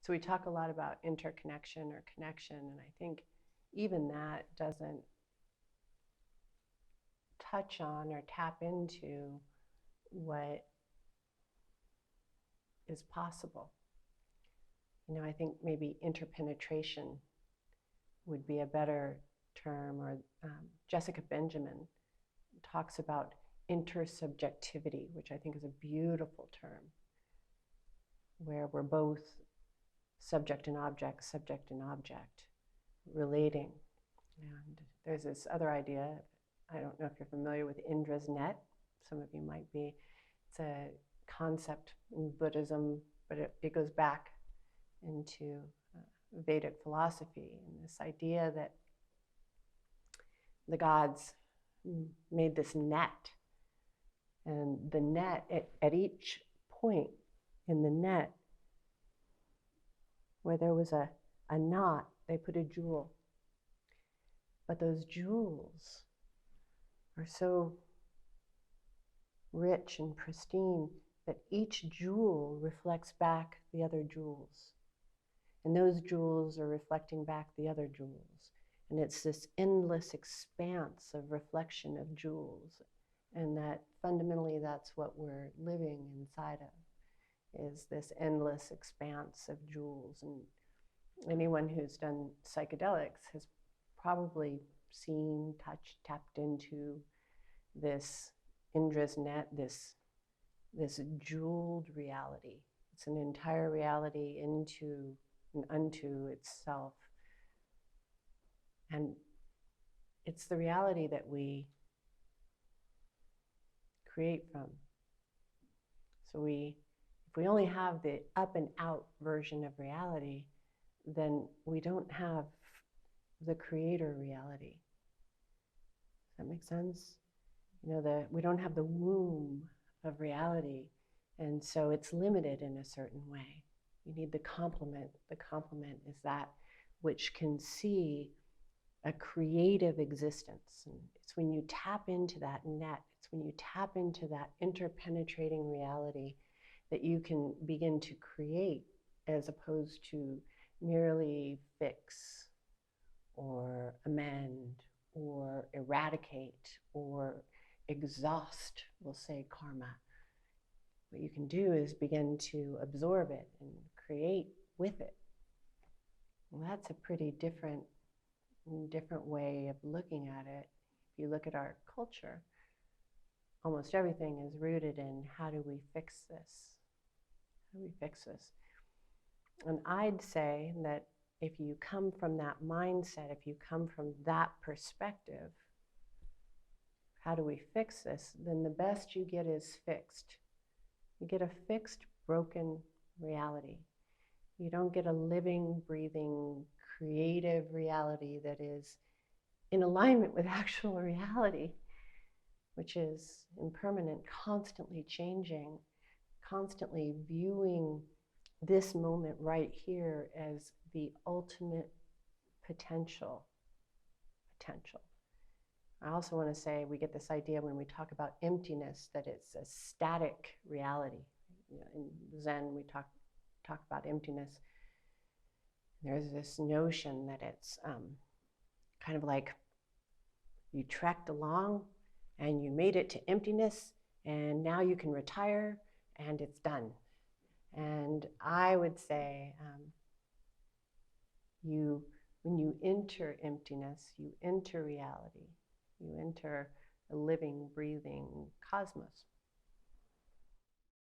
So we talk a lot about interconnection or connection, and I think even that doesn't touch on or tap into what is possible. I think maybe interpenetration would be a better term, or Jessica Benjamin talks about intersubjectivity, which I think is a beautiful term, where we're both subject and object, relating. And there's this other idea, I don't know if you're familiar with Indra's net, some of you might be. It's a concept in Buddhism, but it goes back into Vedic philosophy, and this idea that the gods made this net, and the net, at each point in the net where there was a knot, they put a jewel. But those jewels are so rich and pristine that each jewel reflects back the other jewels. And those jewels are reflecting back the other jewels. And it's this endless expanse of reflection of jewels. And that fundamentally that's what we're living inside of, is this endless expanse of jewels. And anyone who's done psychedelics has probably seen, touched, tapped into this Indra's net, this jeweled reality. It's an entire reality into and unto itself. And it's the reality that we create from. So if we only have the up and out version of reality, then we don't have the creator reality. Does that make sense? We don't have the womb of reality, and so it's limited in a certain way. You need the complement. The complement is that which can see a creative existence. And it's when you tap into that net, it's when you tap into that interpenetrating reality that you can begin to create, as opposed to merely fix or amend or eradicate or exhaust, we'll say, karma. What you can do is begin to absorb it and create with it. Well, that's a pretty different way of looking at it. If you look at our culture, almost everything is rooted in how do we fix this? How do we fix this? And I'd say that if you come from that mindset, if you come from that perspective, how do we fix this? Then the best you get is fixed. You get a fixed, broken reality. You don't get a living, breathing, creative reality that is in alignment with actual reality, which is impermanent, constantly changing, constantly viewing this moment right here as the ultimate potential. I also want to say we get this idea when we talk about emptiness that it's a static reality. In Zen, we talk about emptiness. There's this notion that it's kind of like you trekked along and you made it to emptiness, and now you can retire and it's done. And I would say when you enter emptiness, you enter reality. You enter a living, breathing cosmos.